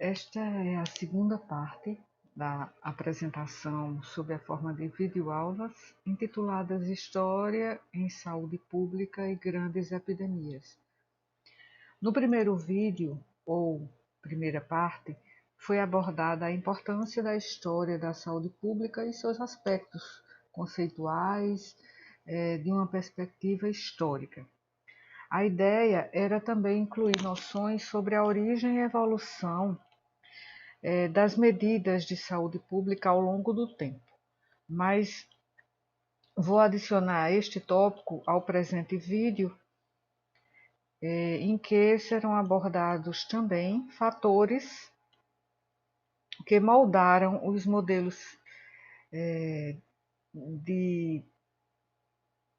Esta é a segunda parte da apresentação sob a forma de videoaulas, intituladas História em Saúde Pública e Grandes Epidemias. No primeiro vídeo, ou primeira parte, foi abordada a importância da história da saúde pública e seus aspectos conceituais, de uma perspectiva histórica. A ideia era também incluir noções sobre a origem e evolução das medidas de saúde pública ao longo do tempo, mas vou adicionar este tópico ao presente vídeo, em que serão abordados também fatores que moldaram os modelos de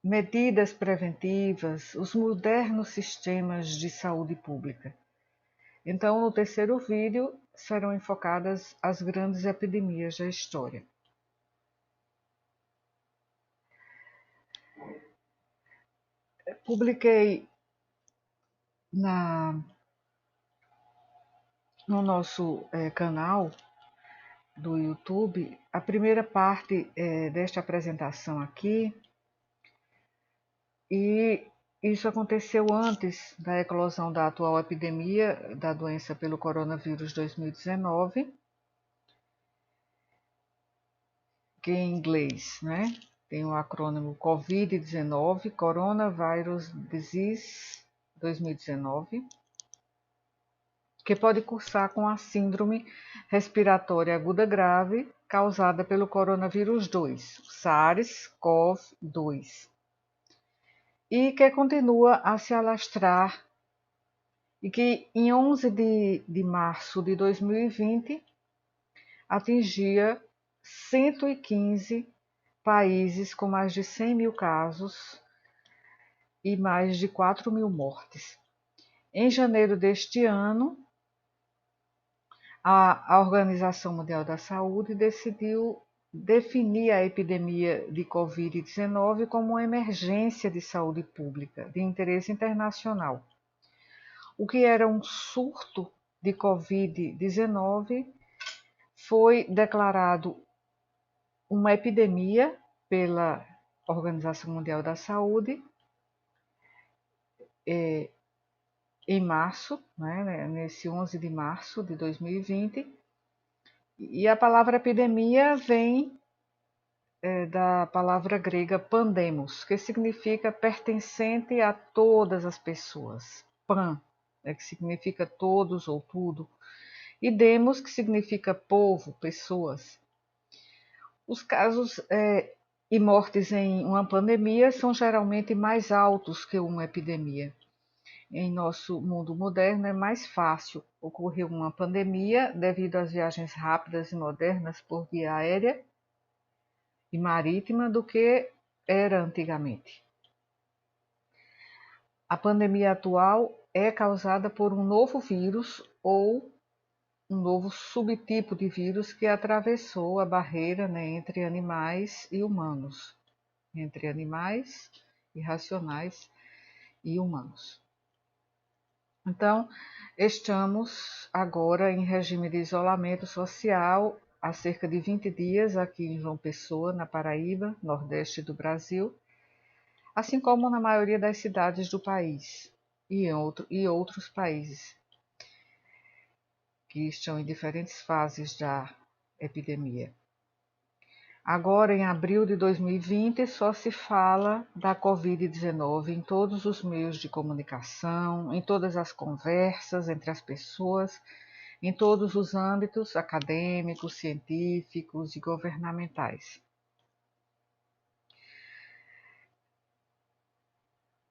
medidas preventivas, os modernos sistemas de saúde pública. Então, no terceiro vídeo, serão enfocadas as grandes epidemias da história. Publiquei no nosso canal do YouTube a primeira parte desta apresentação aqui, e isso aconteceu antes da eclosão da atual epidemia da doença pelo coronavírus 2019, que em inglês, né, tem o acrônimo COVID-19, Coronavirus Disease 2019, que pode cursar com a síndrome respiratória aguda grave causada pelo coronavírus 2, SARS-CoV-2, e que continua a se alastrar e que em 11 de março de 2020 atingia 115 países com mais de 100 mil casos e mais de 4 mil mortes. Em janeiro deste ano, a Organização Mundial da Saúde decidiu definir a epidemia de Covid-19 como uma emergência de saúde pública de interesse internacional. O que era um surto de Covid-19 foi declarado uma epidemia pela Organização Mundial da Saúde em março, né, nesse 11 de março de 2020, e a palavra epidemia vem da palavra grega pandemos, que significa pertencente a todas as pessoas. Pan, que significa todos ou tudo, e demos, que significa povo, pessoas. Os casos e mortes em uma pandemia são geralmente mais altos que uma epidemia. Em nosso mundo moderno é mais fácil ocorrer uma pandemia devido às viagens rápidas e modernas por via aérea e marítima do que era antigamente. A pandemia atual é causada por um novo vírus ou um novo subtipo de vírus que atravessou a barreira, né, entre animais e humanos, entre animais irracionais e humanos. Então, estamos agora em regime de isolamento social há cerca de 20 dias aqui em João Pessoa, na Paraíba, nordeste do Brasil, assim como na maioria das cidades do país e outros países que estão em diferentes fases da epidemia. Agora, em abril de 2020, só se fala da Covid-19 em todos os meios de comunicação, em todas as conversas entre as pessoas, em todos os âmbitos acadêmicos, científicos e governamentais.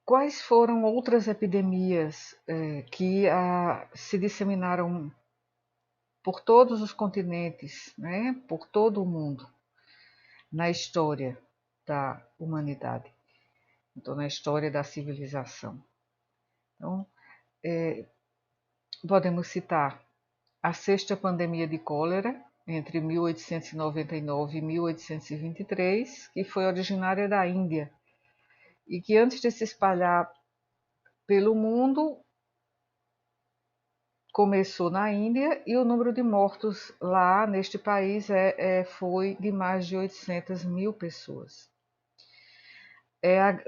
Quais foram outras epidemias que se disseminaram por todos os continentes, né, por todo o mundo, na história da humanidade, então na história da civilização? Então, podemos citar a sexta pandemia de cólera, entre 1899 e 1823, que foi originária da Índia e que antes de se espalhar pelo mundo, começou na Índia e o número de mortos lá neste país foi de mais de 800 mil pessoas.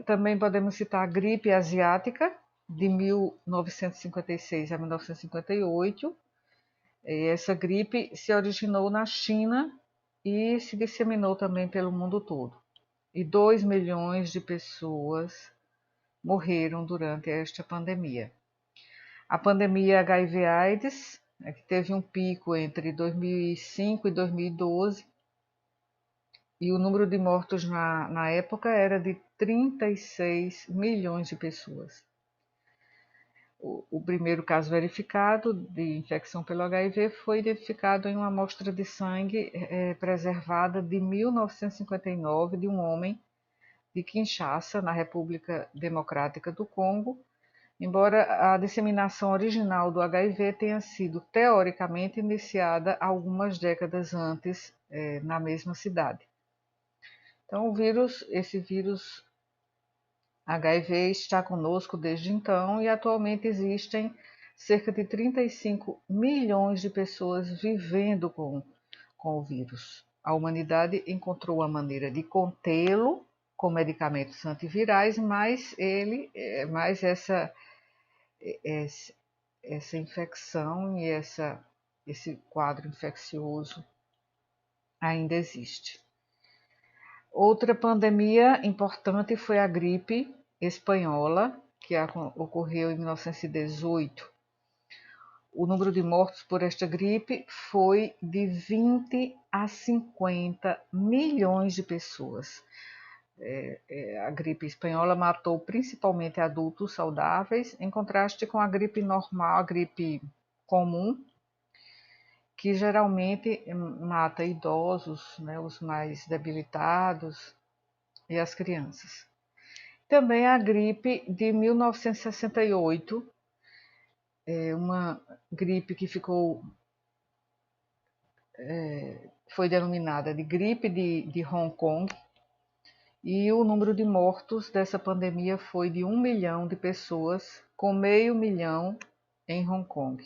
Também podemos citar a gripe asiática, de 1956 a 1958. Essa gripe se originou na China e se disseminou também pelo mundo todo. E 2 milhões de pessoas morreram durante esta pandemia. A pandemia HIV/AIDS, que teve um pico entre 2005 e 2012, e o número de mortos na época era de 36 milhões de pessoas. O primeiro caso verificado de infecção pelo HIV foi identificado em uma amostra de sangue preservada de 1959 de um homem de Kinshasa, na República Democrática do Congo, embora a disseminação original do HIV tenha sido teoricamente iniciada algumas décadas antes na mesma cidade. Então, esse vírus HIV está conosco desde então e atualmente existem cerca de 35 milhões de pessoas vivendo com o vírus. A humanidade encontrou a maneira de contê-lo com medicamentos antivirais, mas essa infecção e esse quadro infeccioso ainda existe. Outra pandemia importante foi a gripe espanhola, que ocorreu em 1918. O número de mortos por esta gripe foi de 20 a 50 milhões de pessoas. A gripe espanhola matou principalmente adultos saudáveis, em contraste com a gripe normal, a gripe comum, que geralmente mata idosos, né, os mais debilitados e as crianças. Também a gripe de 1968, uma gripe que foi denominada de gripe de Hong Kong, e o número de mortos dessa pandemia foi de 1 milhão de pessoas, com meio milhão em Hong Kong.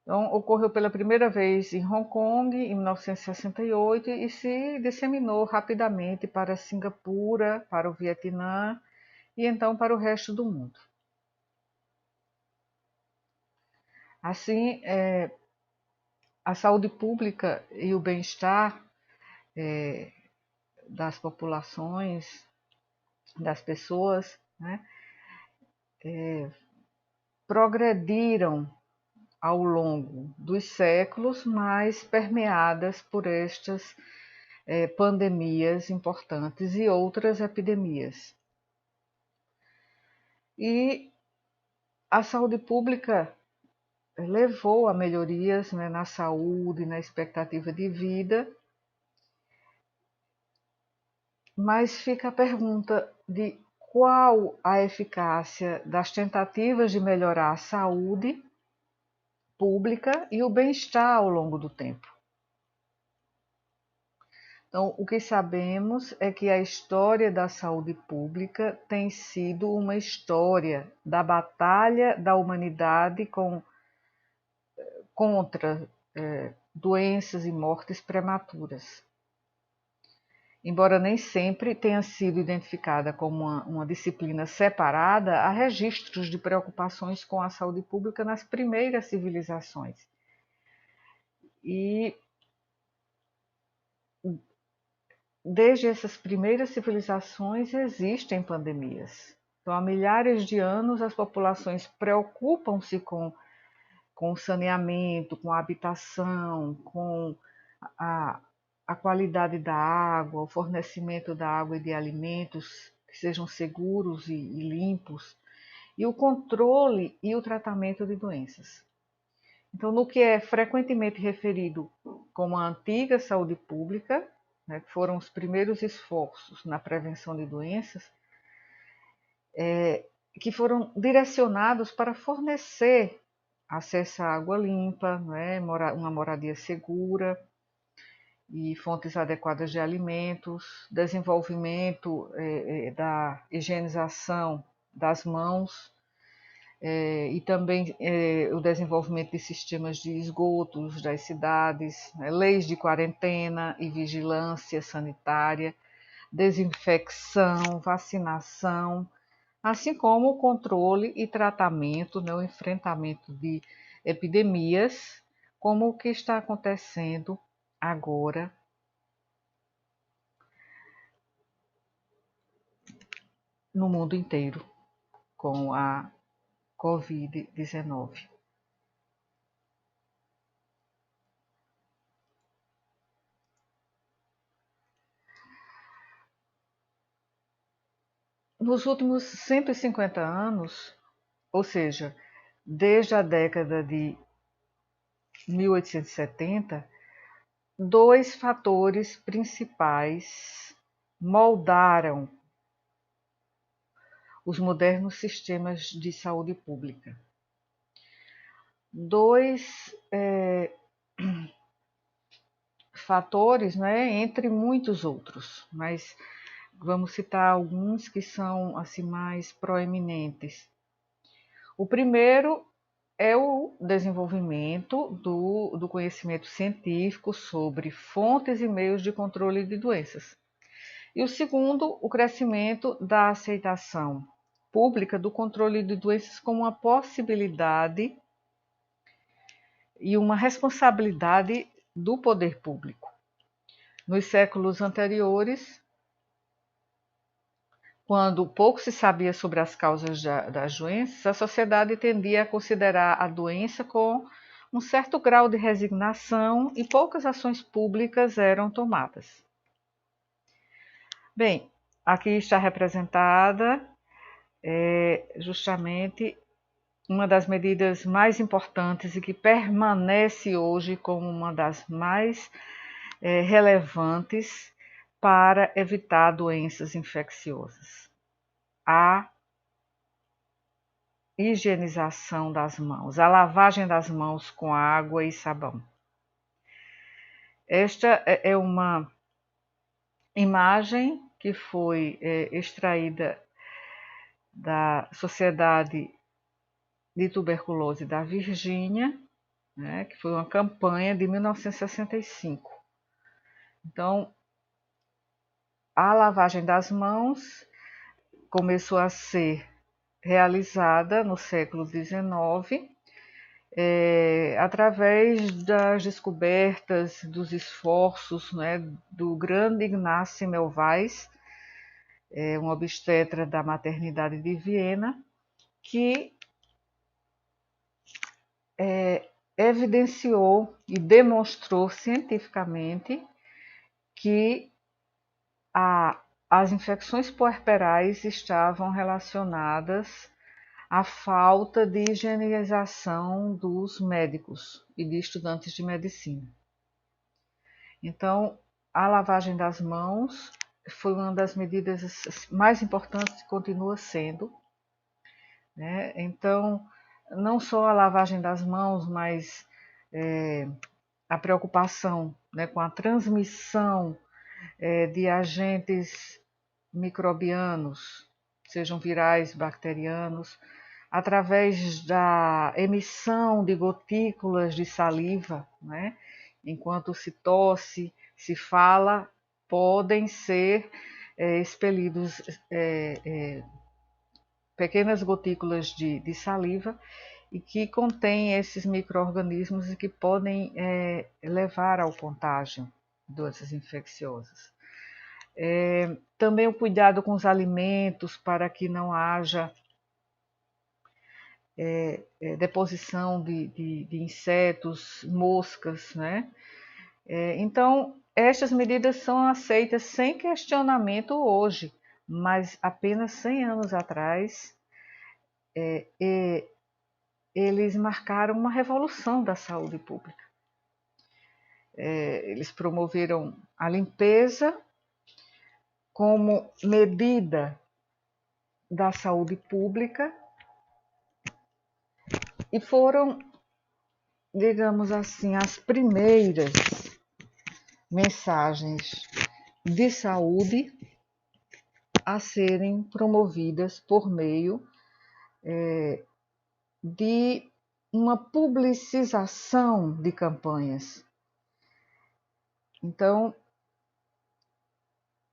Então, ocorreu pela primeira vez em Hong Kong em 1968 e se disseminou rapidamente para Singapura, para o Vietnã e então para o resto do mundo. Assim, a saúde pública e o bem-estar das populações, das pessoas, né, progrediram ao longo dos séculos, mas permeadas por estas pandemias importantes e outras epidemias. E a saúde pública levou a melhorias, né, na saúde, na expectativa de vida, mas fica a pergunta de qual a eficácia das tentativas de melhorar a saúde pública e o bem-estar ao longo do tempo. Então, o que sabemos é que a história da saúde pública tem sido uma história da batalha da humanidade contra doenças e mortes prematuras. Embora nem sempre tenha sido identificada como uma disciplina separada, há registros de preocupações com a saúde pública nas primeiras civilizações. E desde essas primeiras civilizações existem pandemias. Então, há milhares de anos, as populações preocupam-se com o saneamento, com a habitação, com a qualidade da água, o fornecimento da água e de alimentos que sejam seguros e limpos, e o controle e o tratamento de doenças. Então, no que é frequentemente referido como a antiga saúde pública, né, que foram os primeiros esforços na prevenção de doenças, que foram direcionados para fornecer acesso à água limpa, né, uma moradia segura e fontes adequadas de alimentos, desenvolvimento da higienização das mãos, e também o desenvolvimento de sistemas de esgotos das cidades, né, leis de quarentena e vigilância sanitária, desinfecção, vacinação, assim como o controle e tratamento, né, o enfrentamento de epidemias, como o que está acontecendo agora no mundo inteiro com a Covid-19. Nos últimos 150 anos, ou seja, desde a década de 1870, dois fatores principais moldaram os modernos sistemas de saúde pública. Dois fatores, né, entre muitos outros, mas vamos citar alguns que são assim mais proeminentes. O primeiro é o desenvolvimento do conhecimento científico sobre fontes e meios de controle de doenças. E o segundo, o crescimento da aceitação pública do controle de doenças como uma possibilidade e uma responsabilidade do poder público. Nos séculos anteriores, quando pouco se sabia sobre as causas das doenças, a sociedade tendia a considerar a doença com um certo grau de resignação e poucas ações públicas eram tomadas. Bem, aqui está representada justamente uma das medidas mais importantes e que permanece hoje como uma das mais relevantes para evitar doenças infecciosas. A higienização das mãos, a lavagem das mãos com água e sabão. Esta é uma imagem que foi extraída da Sociedade de Tuberculose da Virgínia, né, que foi uma campanha de 1965. Então, a lavagem das mãos começou a ser realizada no século XIX, através das descobertas, dos esforços, né, do grande Ignaz Semmelweis, um obstetra da maternidade de Viena, que evidenciou e demonstrou cientificamente que as infecções puerperais estavam relacionadas à falta de higienização dos médicos e de estudantes de medicina. Então, a lavagem das mãos foi uma das medidas mais importantes e continua sendo, né? Então, não só a lavagem das mãos, mas a preocupação, né, com a transmissão de agentes microbianos, sejam virais, bacterianos, através da emissão de gotículas de saliva, né? Enquanto se tosse, se fala, podem ser expelidos pequenas gotículas de saliva e que contêm esses micro-organismos e que podem levar ao contágio de doenças infecciosas. Também o cuidado com os alimentos para que não haja deposição de insetos, moscas, né? Então, estas medidas são aceitas sem questionamento hoje, mas apenas 100 anos atrás eles marcaram uma revolução da saúde pública. Eles promoveram a limpeza como medida da saúde pública e foram, digamos assim, as primeiras mensagens de saúde a serem promovidas por meio de uma publicização de campanhas. Então,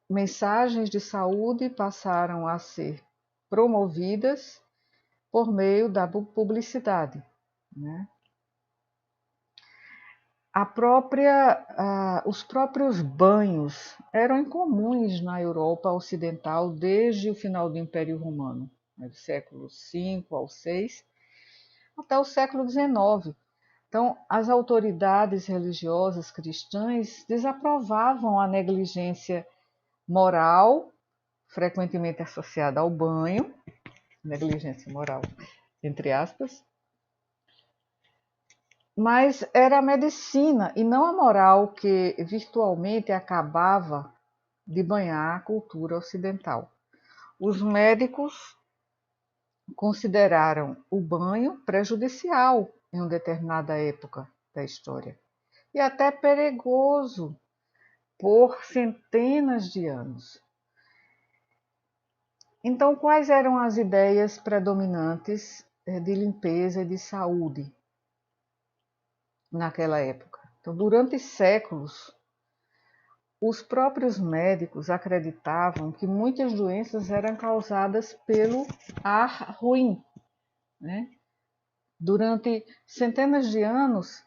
mensagens de saúde passaram a ser promovidas por meio da publicidade, né? Os próprios banhos eram incomuns na Europa Ocidental desde o final do Império Romano, né, do século V ao VI, até o século XIX. Então, as autoridades religiosas cristãs desaprovavam a negligência moral, frequentemente associada ao banho, negligência moral, entre aspas, mas era a medicina e não a moral que virtualmente acabava de banhar a cultura ocidental. Os médicos consideraram o banho prejudicial em uma determinada época da história e até perigoso por centenas de anos. Então, quais eram as ideias predominantes de limpeza e de saúde naquela época? Então, durante séculos, os próprios médicos acreditavam que muitas doenças eram causadas pelo ar ruim, né? Durante centenas de anos,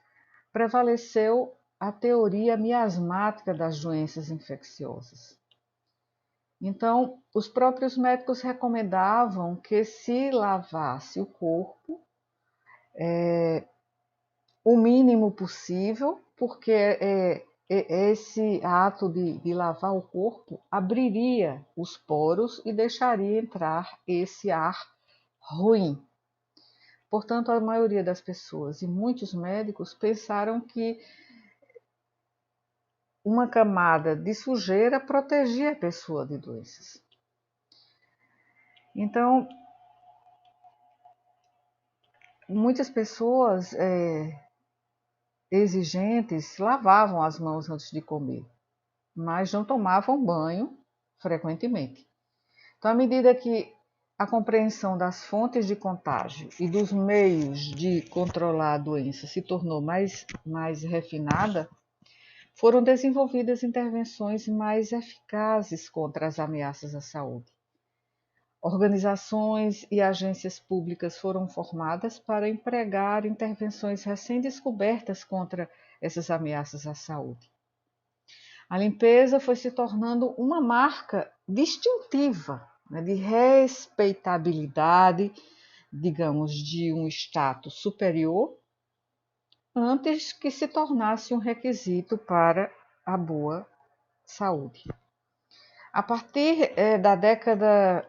prevaleceu a teoria miasmática das doenças infecciosas. Então, os próprios médicos recomendavam que se lavasse o corpo o mínimo possível, porque esse ato de lavar o corpo abriria os poros e deixaria entrar esse ar ruim. Portanto, a maioria das pessoas e muitos médicos pensaram que uma camada de sujeira protegia a pessoa de doenças. Então, muitas pessoas exigentes lavavam as mãos antes de comer, mas não tomavam banho frequentemente. Então, à medida que a compreensão das fontes de contágio e dos meios de controlar a doença se tornou mais refinada, foram desenvolvidas intervenções mais eficazes contra as ameaças à saúde. Organizações e agências públicas foram formadas para empregar intervenções recém-descobertas contra essas ameaças à saúde. A limpeza foi se tornando uma marca distintiva, né, de respeitabilidade, digamos, de um status superior, antes que se tornasse um requisito para a boa saúde. A partir da década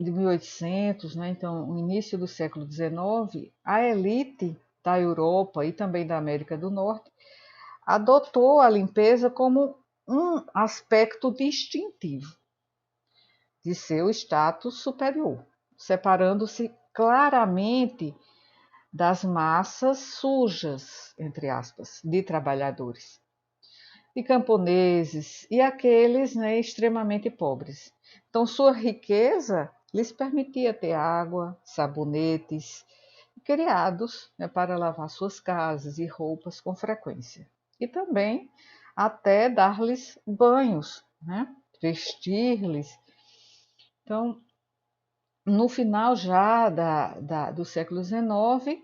de 1800, né, então, o início do século XIX, a elite da Europa e também da América do Norte adotou a limpeza como um aspecto distintivo de seu status superior, separando-se claramente das massas sujas, entre aspas, de trabalhadores, de camponeses e aqueles, né, extremamente pobres. Então, sua riqueza lhes permitia ter água, sabonetes, criados, né, para lavar suas casas e roupas com frequência. E também até dar-lhes banhos, né, vestir-lhes. Então, no final já do século XIX,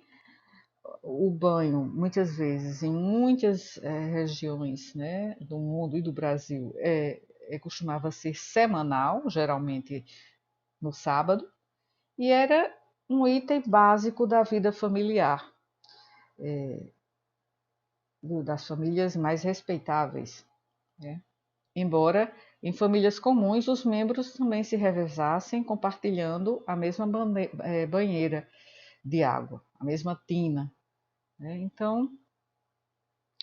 o banho, muitas vezes, em muitas regiões, né, do mundo e do Brasil, costumava ser semanal, geralmente no sábado, e era um item básico da vida familiar, das famílias mais respeitáveis, né? Embora em famílias comuns os membros também se revezassem compartilhando a mesma banheira de água, a mesma tina, né? Então,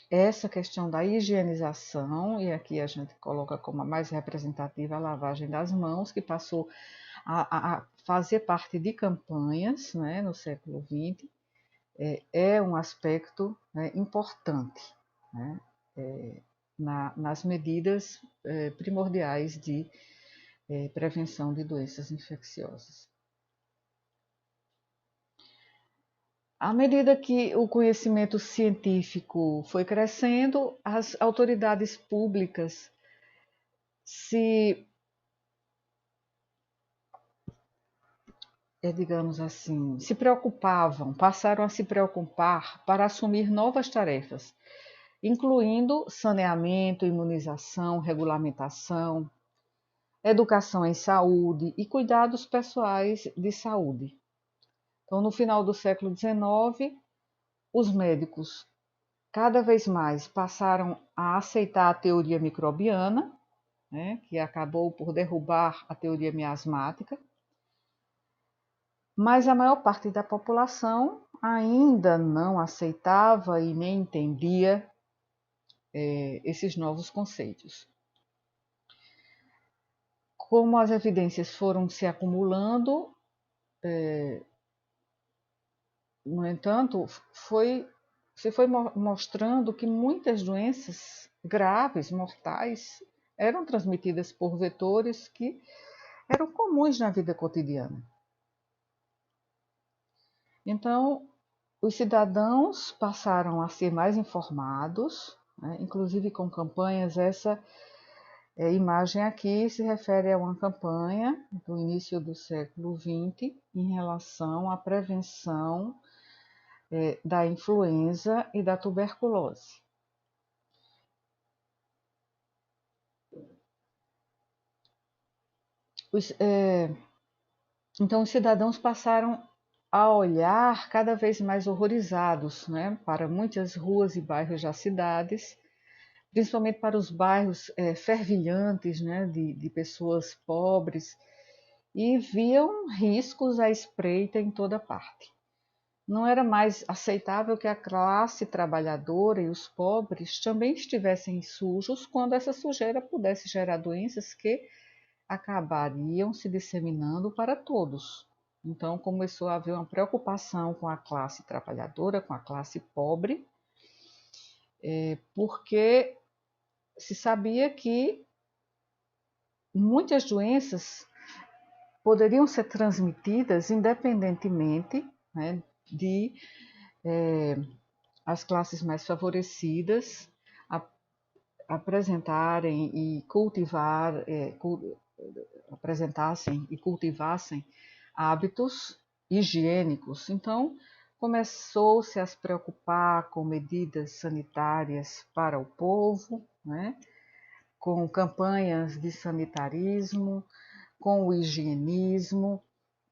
essa questão da higienização, e aqui a gente coloca como a mais representativa a lavagem das mãos, que passou a fazer parte de campanhas, né, no século XX, é um aspecto, né, importante, né, nas medidas primordiais de prevenção de doenças infecciosas. À medida que o conhecimento científico foi crescendo, as autoridades públicas se, digamos assim, se preocupavam, passaram a se preocupar para assumir novas tarefas, incluindo saneamento, imunização, regulamentação, educação em saúde e cuidados pessoais de saúde. Então, no final do século XIX, os médicos cada vez mais passaram a aceitar a teoria microbiana, né, que acabou por derrubar a teoria miasmática, mas a maior parte da população ainda não aceitava e nem entendia esses novos conceitos. Como as evidências foram se acumulando, no entanto, se foi mostrando que muitas doenças graves, mortais, eram transmitidas por vetores que eram comuns na vida cotidiana. Então, os cidadãos passaram a ser mais informados, né, inclusive com campanhas. Essa imagem aqui se refere a uma campanha do início do século XX em relação à prevenção da influenza e da tuberculose. Então, os cidadãos passaram a olhar cada vez mais horrorizados, né, para muitas ruas e bairros das cidades, principalmente para os bairros fervilhantes, né, de pessoas pobres, e viam riscos à espreita em toda parte. Não era mais aceitável que a classe trabalhadora e os pobres também estivessem sujos, quando essa sujeira pudesse gerar doenças que acabariam se disseminando para todos. Então começou a haver uma preocupação com a classe trabalhadora, com a classe pobre, porque se sabia que muitas doenças poderiam ser transmitidas independentemente, né, de as classes mais favorecidas apresentarem e apresentassem e cultivassem hábitos higiênicos. Então, começou-se a se preocupar com medidas sanitárias para o povo, né? Com campanhas de sanitarismo, com o higienismo,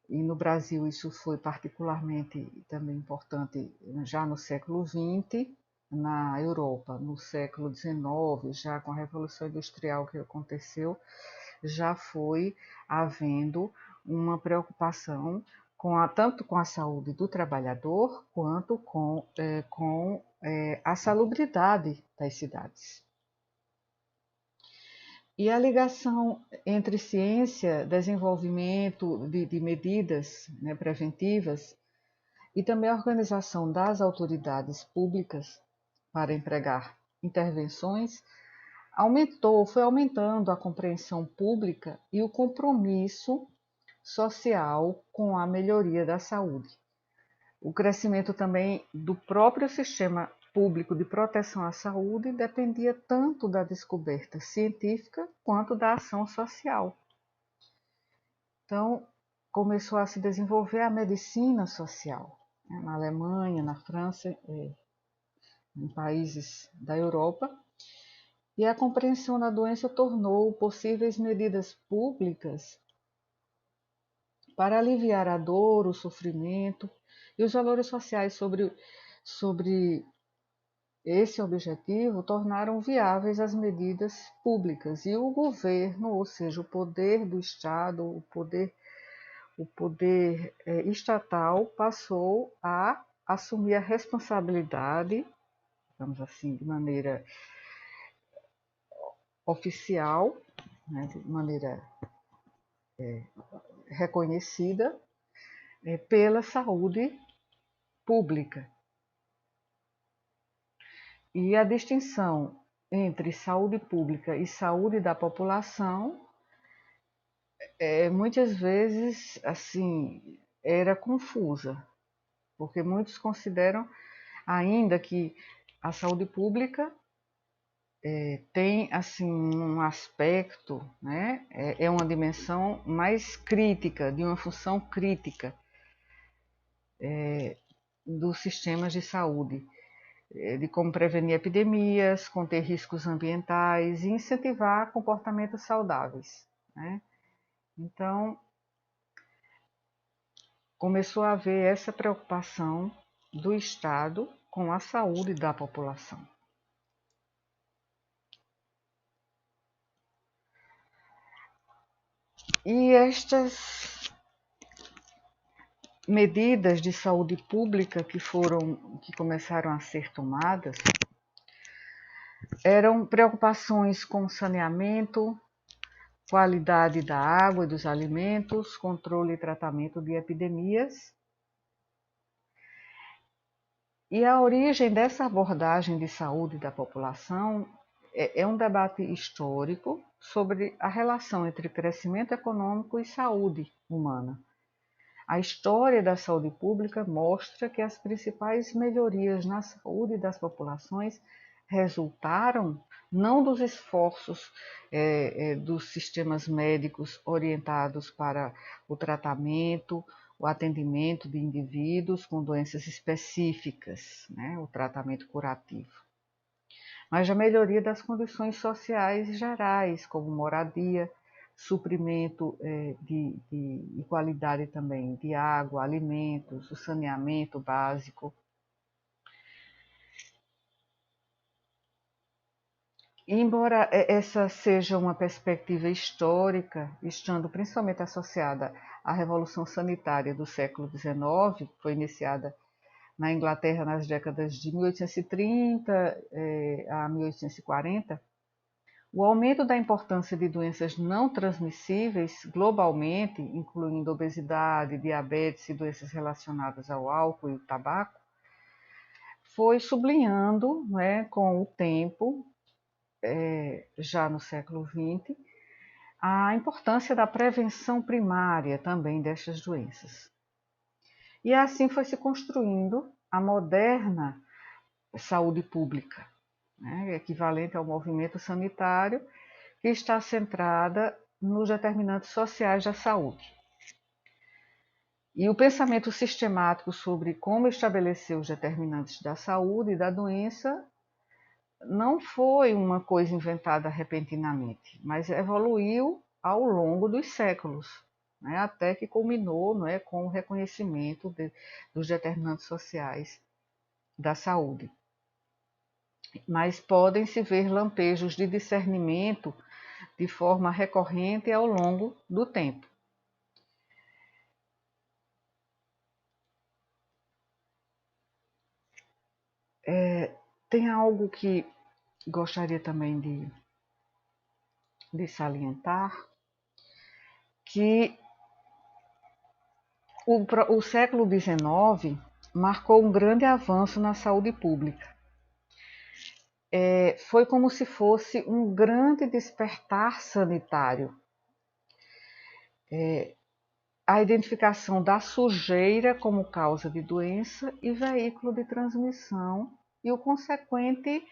e no Brasil isso foi particularmente também importante já no século XX, na Europa no século XIX, já com a Revolução Industrial que aconteceu, já foi havendo uma preocupação tanto com a saúde do trabalhador quanto com a salubridade das cidades. E a ligação entre ciência, desenvolvimento de medidas, né, preventivas e também a organização das autoridades públicas para empregar intervenções foi aumentando a compreensão pública e o compromisso social com a melhoria da saúde. O crescimento também do próprio sistema público de proteção à saúde dependia tanto da descoberta científica quanto da ação social. Então, começou a se desenvolver a medicina social, né, na Alemanha, na França, em países da Europa, e a compreensão da doença tornou possíveis medidas públicas para aliviar a dor, o sofrimento e os valores sociais sobre esse objetivo tornaram viáveis as medidas públicas e o governo, ou seja, o poder do Estado, o poder estatal passou a assumir a responsabilidade, digamos assim, de maneira oficial, né, de maneira reconhecida, pela saúde pública. E a distinção entre saúde pública e saúde da população muitas vezes assim era confusa. porque muitos consideram ainda que a saúde pública tem assim um aspecto, né, é uma dimensão mais crítica, de uma função crítica dos sistemas de saúde, de como prevenir epidemias, conter riscos ambientais e incentivar comportamentos saudáveis, né? Então, começou a haver essa preocupação do Estado com a saúde da população. E estas medidas de saúde pública que começaram a ser tomadas eram preocupações com saneamento, qualidade da água e dos alimentos, controle e tratamento de epidemias. E a origem dessa abordagem de saúde da população é um debate histórico sobre a relação entre crescimento econômico e saúde humana. A história da saúde pública mostra que as principais melhorias na saúde das populações resultaram não dos esforços dos sistemas médicos orientados para o tratamento, o atendimento de indivíduos com doenças específicas, né, o tratamento curativo, mas da melhoria das condições sociais gerais, como moradia, suprimento de qualidade também de água, alimentos, o saneamento básico. Embora essa seja uma perspectiva histórica, estando principalmente associada à Revolução Sanitária do século XIX, que foi iniciada na Inglaterra nas décadas de 1830 a 1840, o aumento da importância de doenças não transmissíveis globalmente, incluindo obesidade, diabetes e doenças relacionadas ao álcool e o tabaco, foi sublinhando, né, com o tempo, já no século XX, a importância da prevenção primária também destas doenças. E assim foi se construindo a moderna saúde pública, né, equivalente ao movimento sanitário, que está centrada nos determinantes sociais da saúde. E o pensamento sistemático sobre como estabelecer os determinantes da saúde e da doença não foi uma coisa inventada repentinamente, mas evoluiu ao longo dos séculos, né, até que culminou, né, com o reconhecimento dos determinantes sociais da saúde. Mas podem-se ver lampejos de discernimento de forma recorrente ao longo do tempo. Tem algo que gostaria também de salientar, que o século XIX marcou um grande avanço na saúde pública. Foi como se fosse um grande despertar sanitário. A identificação da sujeira como causa de doença e veículo de transmissão e o consequente,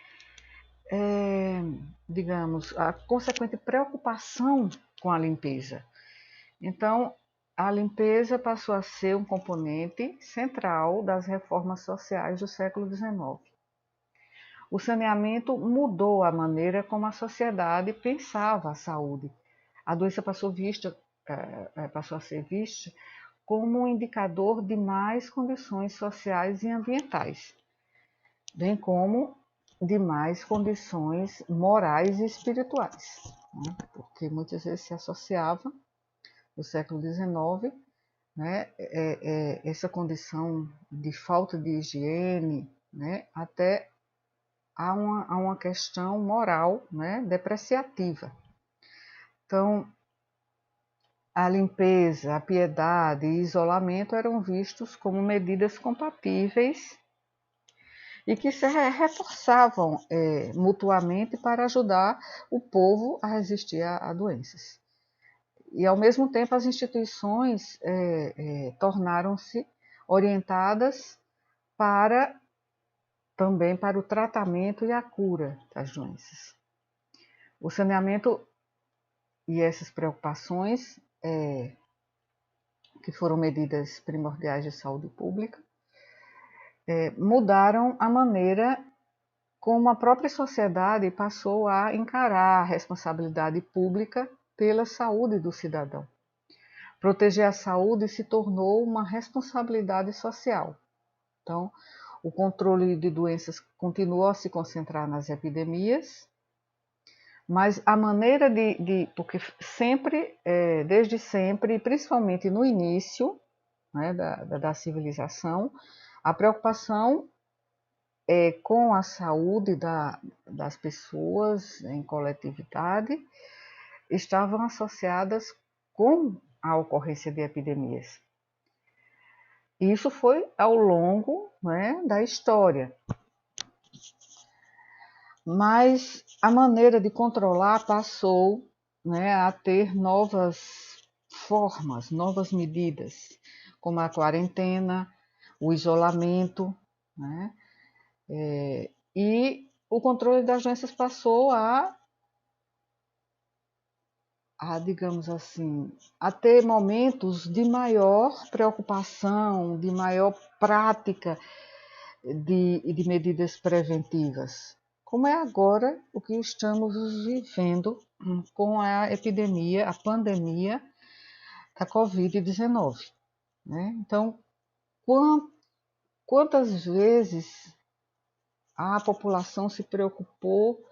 a consequente preocupação com a limpeza. Então, a limpeza passou a ser um componente central das reformas sociais do século XIX. O saneamento mudou a maneira como a sociedade pensava a saúde. A doença passou a ser vista como um indicador de mais condições sociais e ambientais, bem como de mais condições morais e espirituais, né? Porque muitas vezes se associava, no século XIX, né, essa condição de falta de higiene, né, até a uma questão moral, né, depreciativa. Então, a limpeza, a piedade e isolamento eram vistos como medidas compatíveis e que se reforçavam mutuamente para ajudar o povo a resistir a doenças. E, ao mesmo tempo, as instituições tornaram-se orientadas também para o tratamento e a cura das doenças. O saneamento e essas preocupações, que foram medidas primordiais de saúde pública, mudaram a maneira como a própria sociedade passou a encarar a responsabilidade pública pela saúde do cidadão. Proteger a saúde se tornou uma responsabilidade social. Então, o controle de doenças continuou a se concentrar nas epidemias, mas a maneira porque sempre, desde sempre, principalmente no início, né, da civilização, a preocupação com a saúde das pessoas em coletividade estavam associadas com a ocorrência de epidemias. Isso foi ao longo, né, da história. Mas a maneira de controlar passou, né, a ter novas formas, novas medidas, como a quarentena, o isolamento, né, e o controle das doenças passou digamos assim, a ter momentos de maior preocupação, de maior prática de medidas preventivas, como é agora o que estamos vivendo com a epidemia, a pandemia da Covid-19. Né? Então, quantas vezes a população se preocupou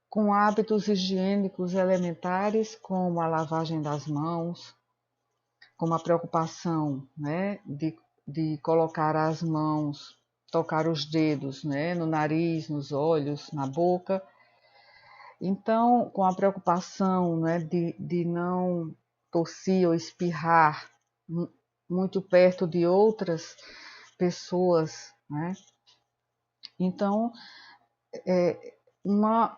com hábitos higiênicos elementares, como a lavagem das mãos, como a preocupação, né, de colocar as mãos, tocar os dedos, né, no nariz, nos olhos, na boca. Então, com a preocupação, né, de não tossir ou espirrar muito perto de outras pessoas, né? Então, uma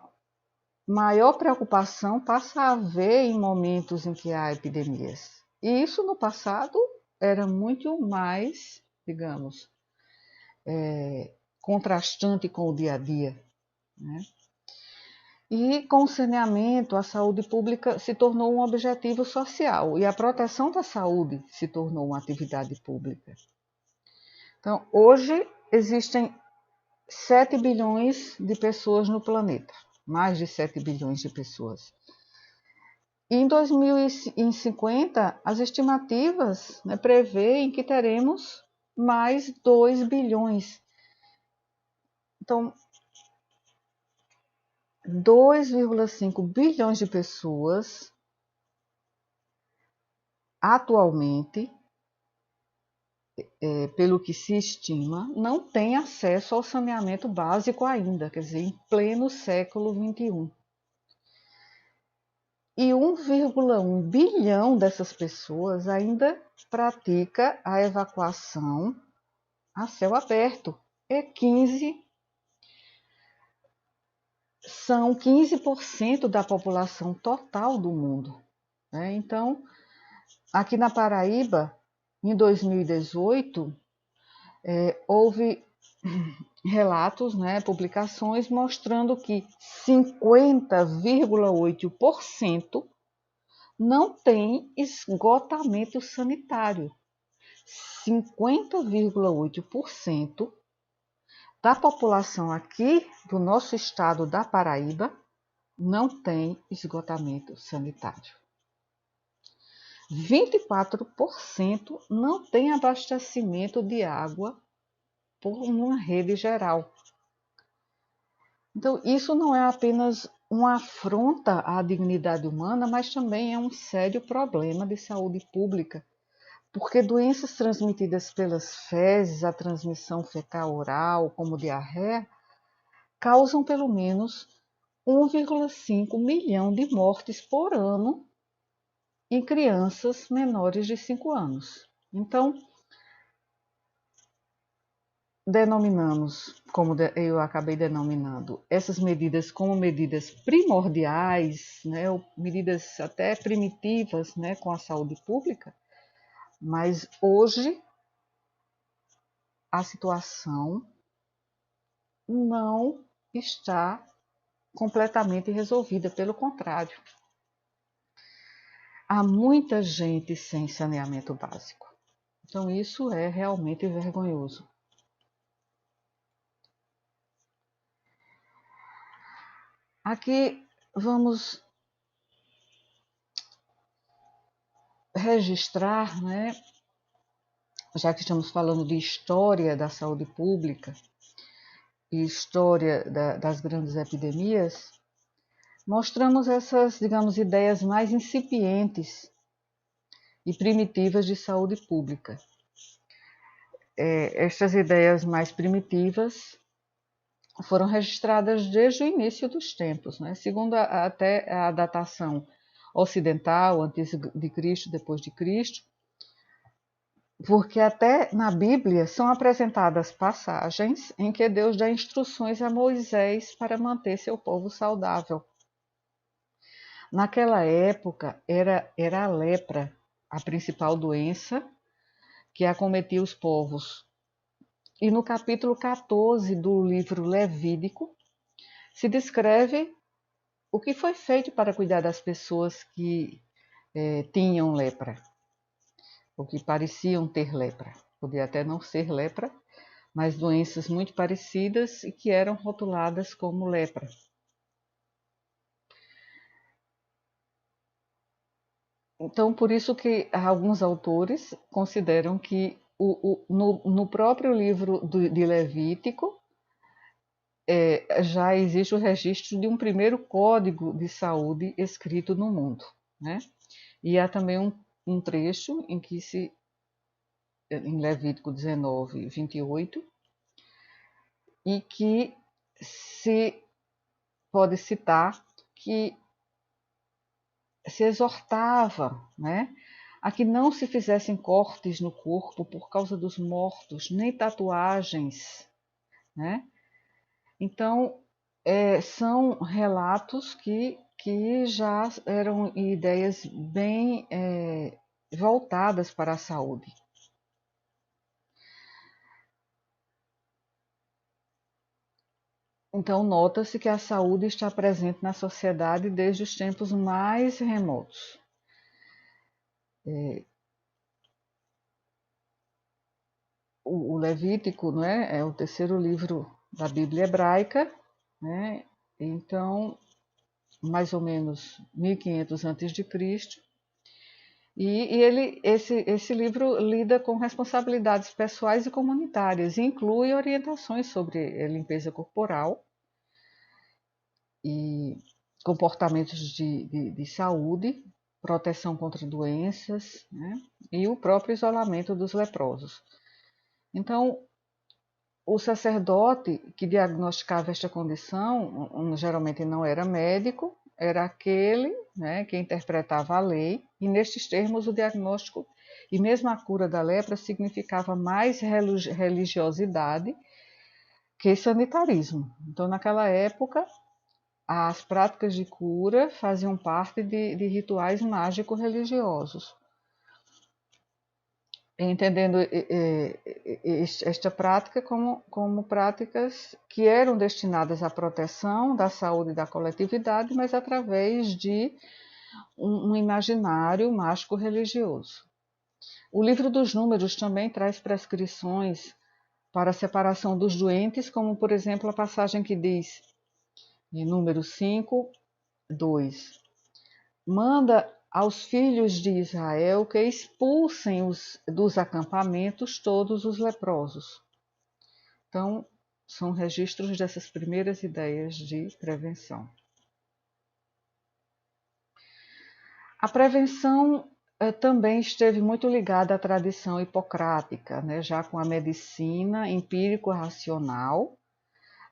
maior preocupação passa a haver em momentos em que há epidemias. E isso no passado era muito mais, digamos, contrastante com o dia a dia. Né? E com o saneamento, a saúde pública se tornou um objetivo social e a proteção da saúde se tornou uma atividade pública. Então, hoje existem 7 bilhões de pessoas no planeta, mais de 7 bilhões de pessoas. E em 2050, as estimativas, né, prevêem que teremos mais 2 bilhões. Então, 2,5 bilhões de pessoas atualmente, pelo que se estima, não têm acesso ao saneamento básico ainda, quer dizer, em pleno século XXI. E 1,1 bilhão dessas pessoas ainda pratica a evacuação a céu aberto. São 15% da população total do mundo. Né? Então, aqui na Paraíba, em 2018, houve relatos, né, publicações mostrando que 50,8% não tem esgotamento sanitário. 50,8% da população aqui do nosso estado da Paraíba não tem esgotamento sanitário. 24% não tem abastecimento de água por uma rede geral. Então, isso não é apenas uma afronta à dignidade humana, mas também é um sério problema de saúde pública, porque doenças transmitidas pelas fezes, a transmissão fecal-oral, como diarreia, causam pelo menos 1,5 milhão de mortes por ano em crianças menores de 5 anos. Então, denominamos, como eu acabei denominando, essas medidas como medidas primordiais, né, ou medidas até primitivas, né, com a saúde pública, mas hoje a situação não está completamente resolvida, pelo contrário. Há muita gente sem saneamento básico. Então, isso é realmente vergonhoso. Aqui vamos registrar, né, já que estamos falando de história da saúde pública e história das grandes epidemias, mostramos essas, digamos, ideias mais incipientes e primitivas de saúde pública. Estas ideias mais primitivas foram registradas desde o início dos tempos, né? Segundo até a datação ocidental, antes de Cristo, depois de Cristo, porque até na Bíblia são apresentadas passagens em que Deus dá instruções a Moisés para manter seu povo saudável. Naquela época era a lepra a principal doença que acometia os povos. E no capítulo 14 do livro Levítico se descreve o que foi feito para cuidar das pessoas que tinham lepra, ou que pareciam ter lepra. Podia até não ser lepra, mas doenças muito parecidas e que eram rotuladas como lepra. Então, por isso que alguns autores consideram que no próprio livro de Levítico já existe o registro de um primeiro código de saúde escrito no mundo, né? E há também um trecho em Levítico 19, 28, e que se pode citar que se exortava, né, a que não se fizessem cortes no corpo por causa dos mortos, nem tatuagens, né? Então, são relatos que já eram ideias bem voltadas para a saúde. Então, nota-se que a saúde está presente na sociedade desde os tempos mais remotos. O Levítico, né, é o terceiro livro da Bíblia hebraica, né? Então, mais ou menos 1500 a.C. Esse livro lida com responsabilidades pessoais e comunitárias e inclui orientações sobre limpeza corporal e comportamentos de saúde, proteção contra doenças, né? E o próprio isolamento dos leprosos. Então, o sacerdote que diagnosticava esta condição, geralmente não era médico, era aquele, né, que interpretava a lei, e nestes termos o diagnóstico e mesmo a cura da lepra significava mais religiosidade que sanitarismo. Então, naquela época, as práticas de cura faziam parte de rituais mágico-religiosos. Entendendo esta prática como práticas que eram destinadas à proteção da saúde da coletividade, mas através de um imaginário mágico-religioso. O livro dos Números também traz prescrições para a separação dos doentes, como, por exemplo, a passagem que diz, em Número 5, 2, manda aos filhos de Israel que expulsem dos acampamentos todos os leprosos. Então, são registros dessas primeiras ideias de prevenção. A prevenção também esteve muito ligada à tradição hipocrática, né, já com a medicina empírico-racional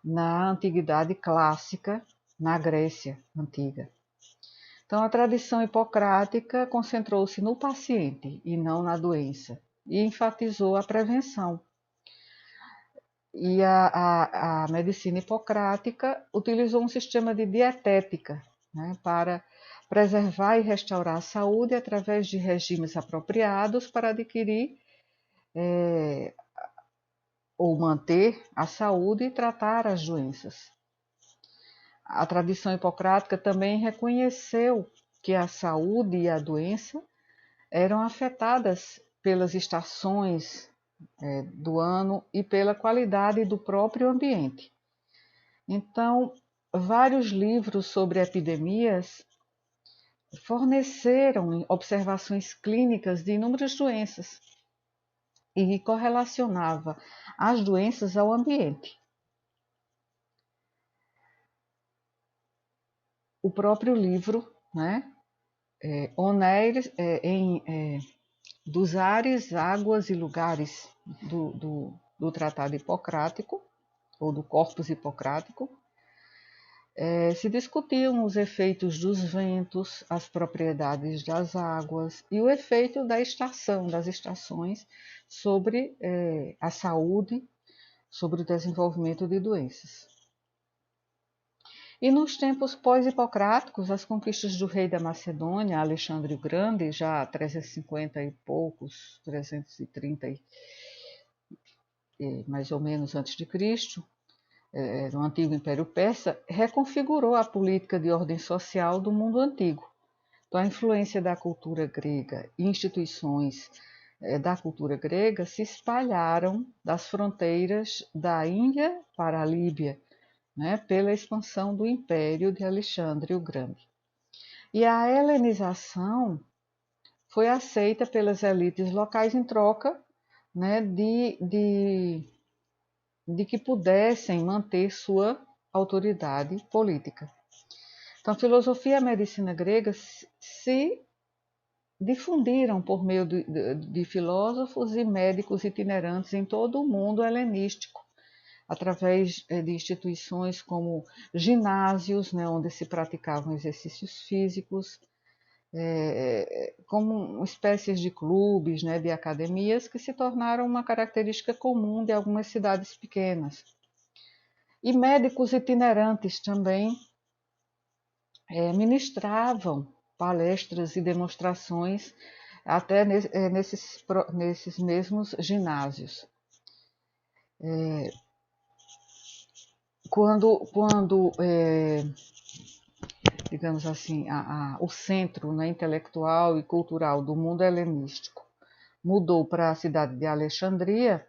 na antiguidade clássica, na Grécia antiga. Então, a tradição hipocrática concentrou-se no paciente e não na doença, e enfatizou a prevenção. E a medicina hipocrática utilizou um sistema de dietética, né, para preservar e restaurar a saúde através de regimes apropriados para adquirir ou manter a saúde e tratar as doenças. A tradição hipocrática também reconheceu que a saúde e a doença eram afetadas pelas estações do ano e pela qualidade do próprio ambiente. Então, vários livros sobre epidemias forneceram observações clínicas de inúmeras doenças e correlacionava as doenças ao ambiente. O próprio livro, né, dos ares, águas e lugares do Tratado Hipocrático, ou do Corpus Hipocrático, se discutiam os efeitos dos ventos, as propriedades das águas e o efeito das estações sobre a saúde, sobre o desenvolvimento de doenças. E nos tempos pós-hipocráticos, as conquistas do rei da Macedônia, Alexandre o Grande, já 350 e poucos, 330 mais ou menos antes de Cristo, no antigo Império Persa, reconfigurou a política de ordem social do mundo antigo. Então, a influência da cultura grega e instituições da cultura grega se espalharam das fronteiras da Índia para a Líbia, né, pela expansão do Império de Alexandre o Grande. E a helenização foi aceita pelas elites locais em troca, né, de que pudessem manter sua autoridade política. Então, a filosofia e a medicina grega se difundiram por meio de filósofos e médicos itinerantes em todo o mundo helenístico, através de instituições como ginásios, né, onde se praticavam exercícios físicos, como espécies de clubes, né, de academias, que se tornaram uma característica comum de algumas cidades pequenas. E médicos itinerantes também ministravam palestras e demonstrações até nesses mesmos ginásios. Quando digamos assim, o centro, né, intelectual e cultural do mundo helenístico mudou para a cidade de Alexandria,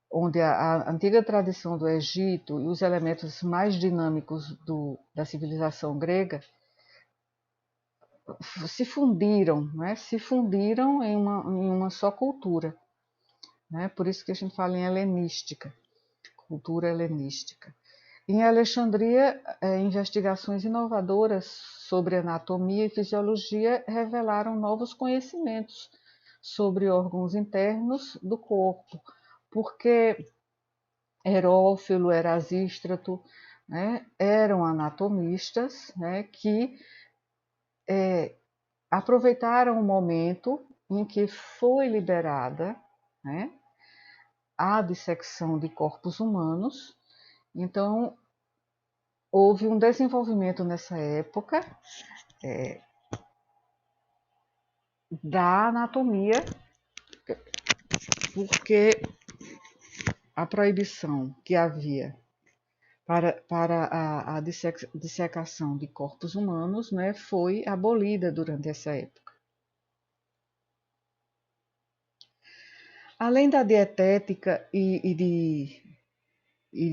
onde a antiga tradição do Egito e os elementos mais dinâmicos da civilização grega se fundiram, né, em uma só cultura. Né? Por isso que a gente fala em helenística, cultura helenística. Em Alexandria, investigações inovadoras sobre anatomia e fisiologia revelaram novos conhecimentos sobre órgãos internos do corpo, porque Herófilo, Erasístrato, né, eram anatomistas, né, que aproveitaram o momento em que foi liberada, né, a dissecção de corpos humanos. Então, houve um desenvolvimento nessa época da anatomia, porque a proibição que havia para a dissecação de corpos humanos, né, foi abolida durante essa época. Além da dietética e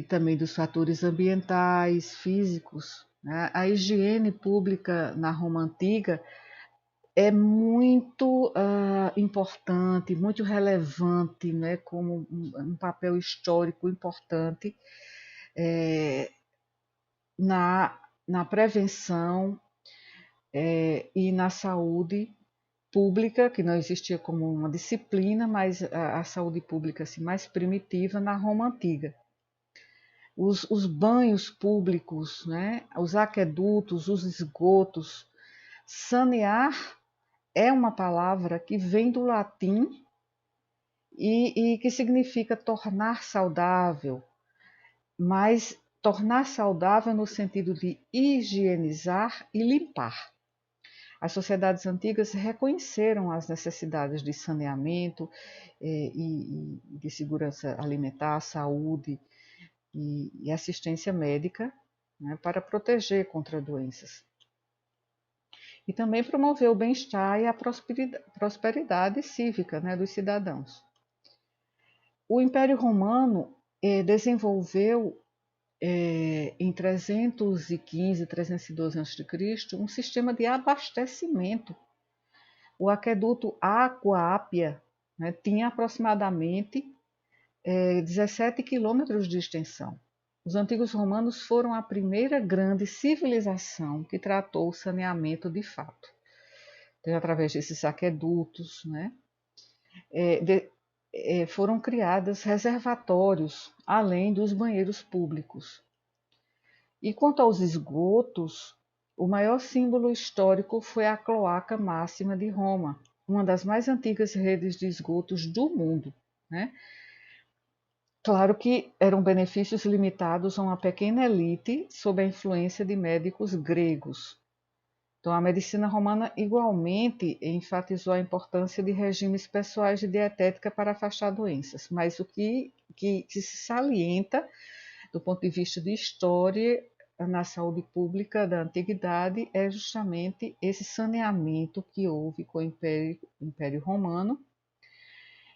também dos fatores ambientais, físicos, né, a higiene pública na Roma Antiga é muito importante, muito relevante, né, como um papel histórico importante na prevenção e na saúde pública, que não existia como uma disciplina, mas a saúde pública assim, mais primitiva na Roma Antiga. Os banhos públicos, né, os aquedutos, os esgotos. Sanear é uma palavra que vem do latim e que significa tornar saudável, mas tornar saudável no sentido de higienizar e limpar. As sociedades antigas reconheceram as necessidades de saneamento e de segurança alimentar, saúde e assistência médica, né, para proteger contra doenças. E também promoveu o bem-estar e a prosperidade cívica, né, dos cidadãos. O Império Romano desenvolveu em 315 e 312 a.C., um sistema de abastecimento. O aqueduto Aqua Appia, né, tinha aproximadamente 17 quilômetros de extensão. Os antigos romanos foram a primeira grande civilização que tratou o saneamento de fato. Então, através desses aquedutos, né, foram criados reservatórios, além dos banheiros públicos. E quanto aos esgotos, o maior símbolo histórico foi a Cloaca Máxima de Roma, uma das mais antigas redes de esgotos do mundo, né? Claro que eram benefícios limitados a uma pequena elite sob a influência de médicos gregos. Então, a medicina romana igualmente enfatizou a importância de regimes pessoais de dietética para afastar doenças, mas o que se salienta do ponto de vista de história na saúde pública da antiguidade é justamente esse saneamento que houve com o Império Romano.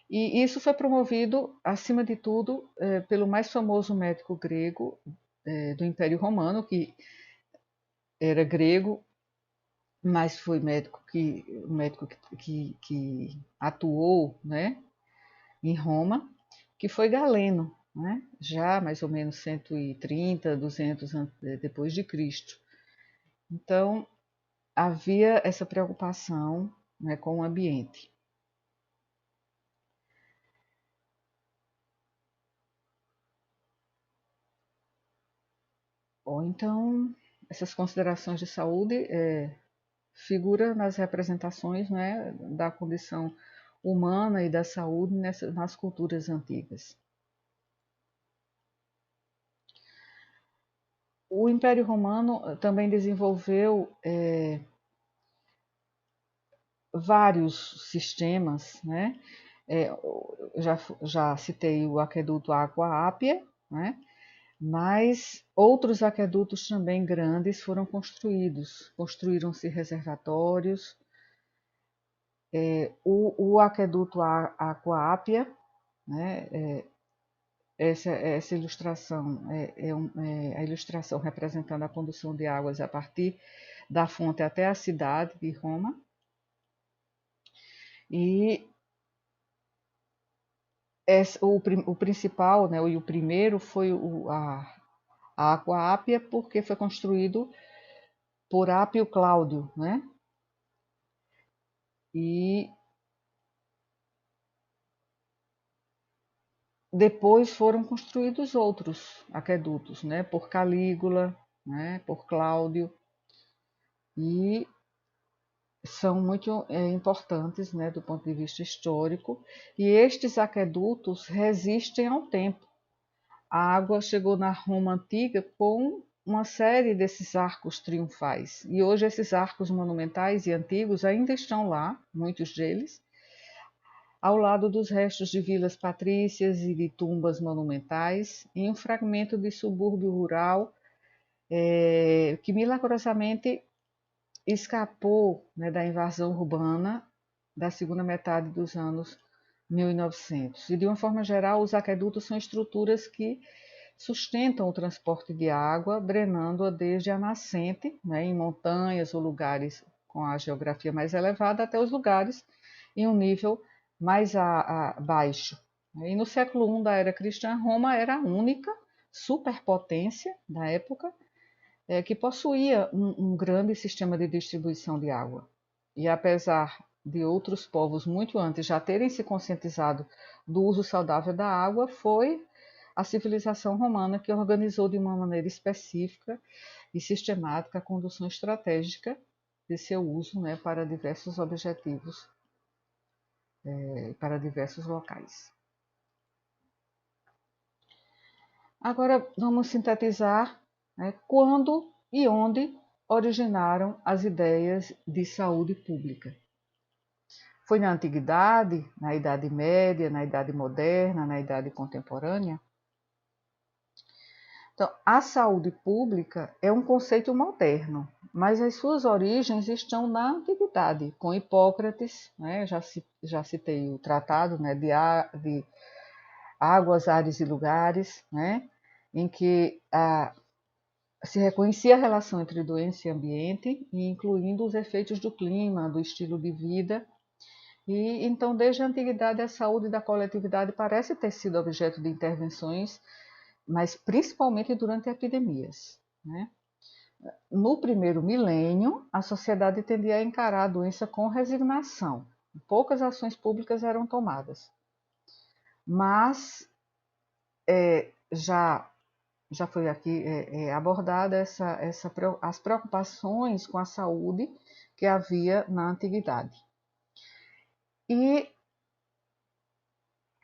E isso foi promovido, acima de tudo, pelo mais famoso médico grego do Império Romano, que era grego, mas foi um médico que atuou, né, em Roma, que foi Galeno, né, já mais ou menos 130, 200 depois de Cristo. Então, havia essa preocupação, né, com o ambiente. Ou então, essas considerações de saúde figura nas representações, né, da condição humana e da saúde nas culturas antigas. O Império Romano também desenvolveu vários sistemas, né? Já citei o aqueduto Aqua Appia, né? Mas outros aquedutos também grandes foram construídos. Construíram-se reservatórios. O aqueduto Aqua Appia, né? Essa ilustração é a ilustração representando a condução de águas a partir da fonte até a cidade de Roma. E o principal, né, e o primeiro foi a Aqua Appia, porque foi construído por Apio Cláudio, né? E depois foram construídos outros aquedutos, né? Por Calígula, né? Por Cláudio, e são muito importantes, né, do ponto de vista histórico. E estes aquedutos resistem ao tempo. A água chegou na Roma antiga com uma série desses arcos triunfais. E hoje esses arcos monumentais e antigos ainda estão lá, muitos deles, ao lado dos restos de vilas patrícias e de tumbas monumentais, em um fragmento de subúrbio rural que milagrosamente escapou, né, da invasão urbana da segunda metade dos anos 1900. E de uma forma geral, os aquedutos são estruturas que sustentam o transporte de água, drenando-a desde a nascente, né, em montanhas ou lugares com a geografia mais elevada, até os lugares em um nível mais baixo. E no século I da era cristã, Roma era a única superpotência da época que possuía um grande sistema de distribuição de água. E apesar de outros povos muito antes já terem se conscientizado do uso saudável da água, foi a civilização romana que organizou de uma maneira específica e sistemática a condução estratégica de seu uso, né, para diversos objetivos, para diversos locais. Agora vamos sintetizar, né, quando e onde originaram as ideias de saúde pública. Foi na Antiguidade, na Idade Média, na Idade Moderna, na Idade Contemporânea. Então, a saúde pública é um conceito moderno, mas as suas origens estão na Antiguidade, com Hipócrates, né? Já citei o tratado, né, de Águas, Ares e Lugares, né, em que se reconhecia a relação entre doença e ambiente, incluindo os efeitos do clima, do estilo de vida. E então, desde a antiguidade, a saúde da coletividade parece ter sido objeto de intervenções, mas principalmente durante epidemias, né? No primeiro milênio, a sociedade tendia a encarar a doença com resignação. Poucas ações públicas eram tomadas. Mas já foi aqui abordada as preocupações com a saúde que havia na antiguidade. E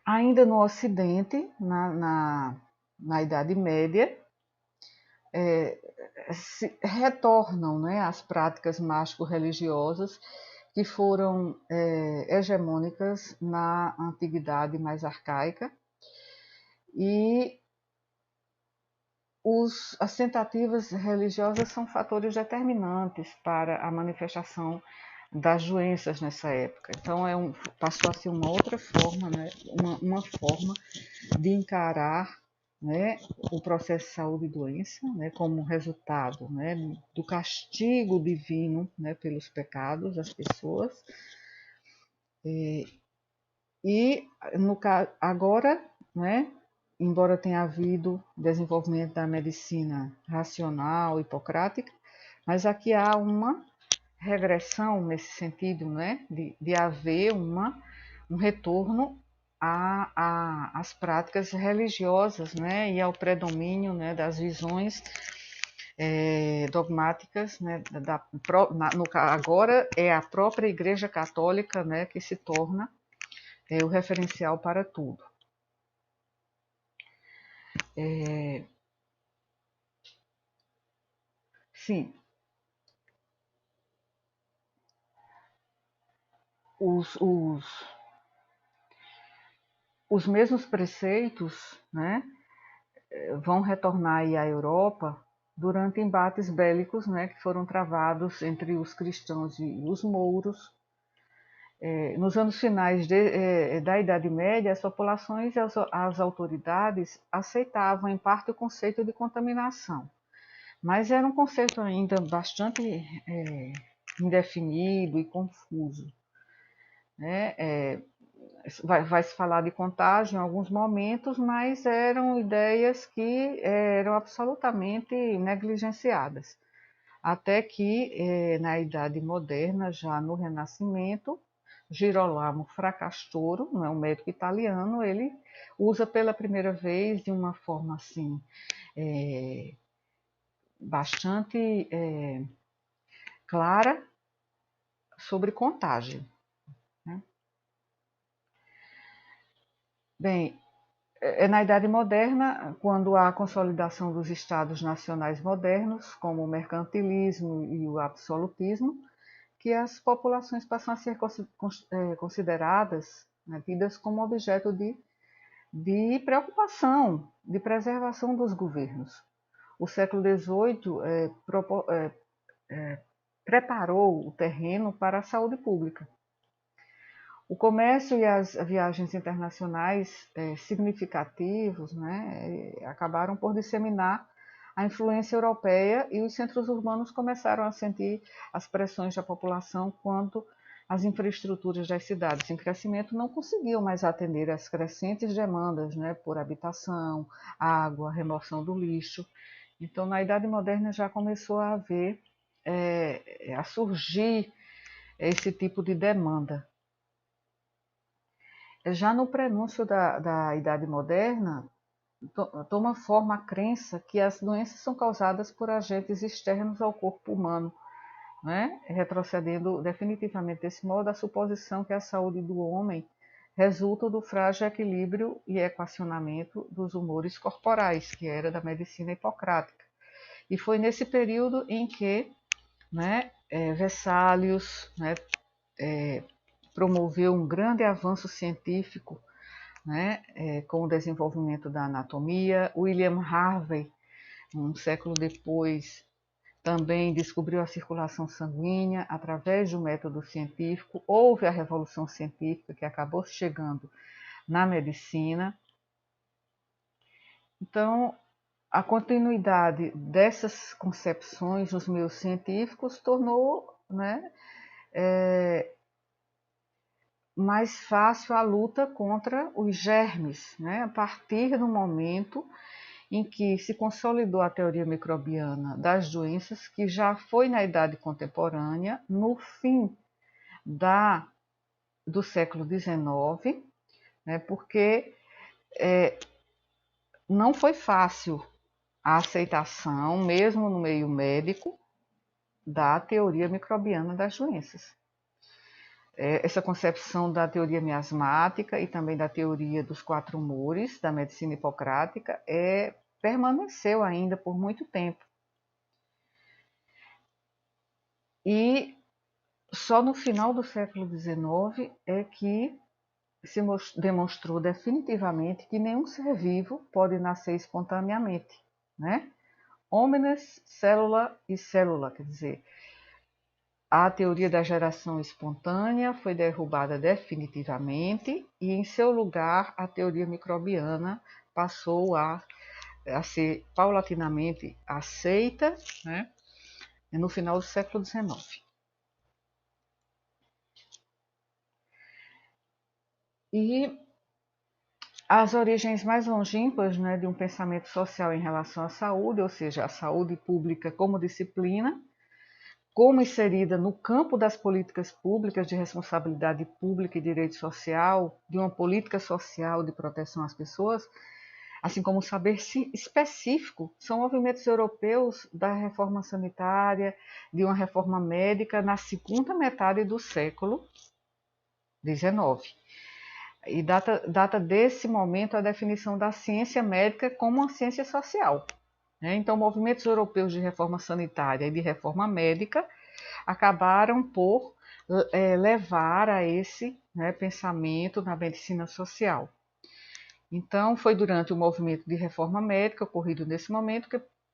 ainda no Ocidente, na Idade Média, se retornam, né, as práticas mágico-religiosas que foram hegemônicas na antiguidade mais arcaica, e as tentativas religiosas são fatores determinantes para a manifestação das doenças nessa época. Então passou a ser uma outra forma, né, uma forma de encarar, né, o processo de saúde e doença, né, como resultado, né, do castigo divino, né, pelos pecados das pessoas. E agora, né, embora tenha havido desenvolvimento da medicina racional, hipocrática, mas aqui há uma regressão nesse sentido, né, de haver um retorno às práticas religiosas, né, e ao predomínio, né, das visões dogmáticas, né, agora é a própria Igreja Católica, né, que se torna o referencial para tudo. Sim, os mesmos preceitos, né, vão retornar aí à Europa durante embates bélicos, né, que foram travados entre os cristãos e os mouros. Nos anos finais da Idade Média, as populações e as autoridades aceitavam, em parte, o conceito de contaminação, mas era um conceito ainda bastante indefinido e confuso, né? Vai se falar de contágio em alguns momentos, mas eram ideias que eram absolutamente negligenciadas. Até que, na Idade Moderna, já no Renascimento, Girolamo Fracastoro, um médico italiano, ele usa pela primeira vez de uma forma assim bastante clara sobre contágio, né? Bem, é na Idade Moderna, quando há a consolidação dos Estados nacionais modernos, como o mercantilismo e o absolutismo, que as populações passam a ser consideradas, né, tidas como objeto de preocupação, de preservação dos governos. O século XVIII preparou o terreno para a saúde pública. O comércio e as viagens internacionais significativos, né, acabaram por disseminar a influência europeia, e os centros urbanos começaram a sentir as pressões da população quanto às infraestruturas das cidades em crescimento não conseguiam mais atender às crescentes demandas, né, por habitação, água, remoção do lixo. Então, na Idade Moderna já começou a haver, a surgir esse tipo de demanda. Já no prenúncio da Idade Moderna, toma forma a crença que as doenças são causadas por agentes externos ao corpo humano, né? Retrocedendo definitivamente desse modo a suposição que a saúde do homem resulta do frágil equilíbrio e equacionamento dos humores corporais, que era da medicina hipocrática. E foi nesse período em que né, Vesalius, né, promoveu um grande avanço científico, né, com o desenvolvimento da anatomia. William Harvey, um século depois, também descobriu a circulação sanguínea através do método científico. Houve a revolução científica que acabou chegando na medicina. Então, a continuidade dessas concepções nos meios científicos tornou, né, mais fácil a luta contra os germes, né, a partir do momento em que se consolidou a teoria microbiana das doenças, que já foi na Idade Contemporânea, no fim do século XIX, né, porque não foi fácil a aceitação, mesmo no meio médico, da teoria microbiana das doenças. Essa concepção da teoria miasmática e também da teoria dos 4 humores da medicina hipocrática permaneceu ainda por muito tempo. E só no final do século XIX é que se demonstrou definitivamente que nenhum ser vivo pode nascer espontaneamente, né? Omnes célula e célula, quer dizer, a teoria da geração espontânea foi derrubada definitivamente e, em seu lugar, a teoria microbiana passou a ser paulatinamente aceita, né, no final do século XIX. E as origens mais longínquas, né, de um pensamento social em relação à saúde, ou seja, a saúde pública como disciplina, como inserida no campo das políticas públicas de responsabilidade pública e direito social, de uma política social de proteção às pessoas, assim como o saber específico, são movimentos europeus da reforma sanitária, de uma reforma médica na segunda metade do século XIX. E data desse momento a definição da ciência médica como uma ciência social. Então, movimentos europeus de reforma sanitária e de reforma médica acabaram por levar a esse, né, pensamento na medicina social. Então, foi durante o movimento de reforma médica ocorrido nesse momento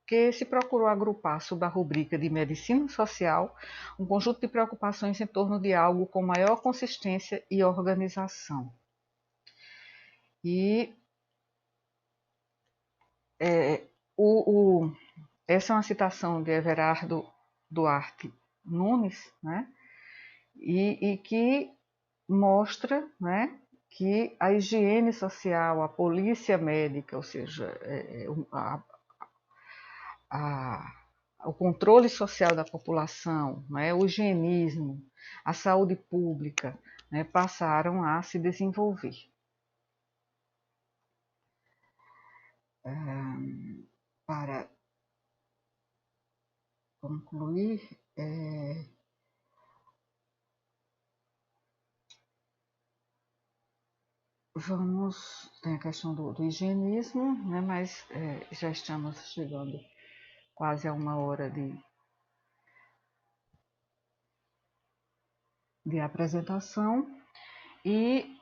que se procurou agrupar sob a rubrica de medicina social um conjunto de preocupações em torno de algo com maior consistência e organização. E essa é uma citação de Everardo Duarte Nunes, né? E que mostra, né, que a higiene social, a polícia médica, ou seja, o controle social da população, né, o higienismo, a saúde pública, né, passaram a se desenvolver. Para concluir, tem a questão do higienismo, né, mas já estamos chegando quase a 1 hora de apresentação e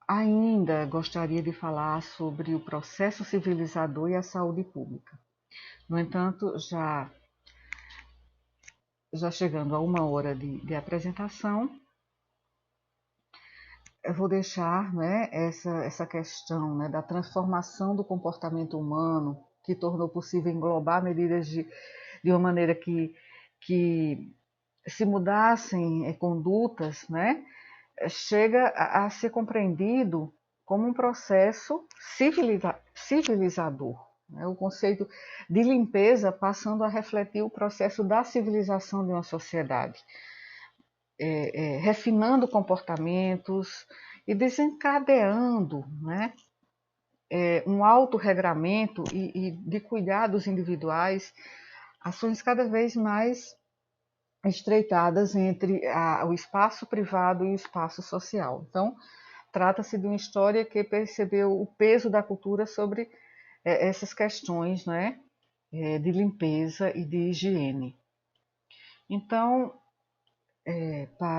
ainda gostaria de falar sobre o processo civilizador e a saúde pública. No entanto, já chegando a 1 hora de apresentação, eu vou deixar, né, essa questão, né, da transformação do comportamento humano, que tornou possível englobar medidas de uma maneira que se mudassem condutas, né, chega a ser compreendido como um processo civilizador. Né? O conceito de limpeza passando a refletir o processo da civilização de uma sociedade, refinando comportamentos e desencadeando, né, um autorregramento e de cuidados individuais, ações cada vez mais estreitadas entre o espaço privado e o espaço social. Então, trata-se de uma história que percebeu o peso da cultura sobre essas questões, né, de limpeza e de higiene. Então, para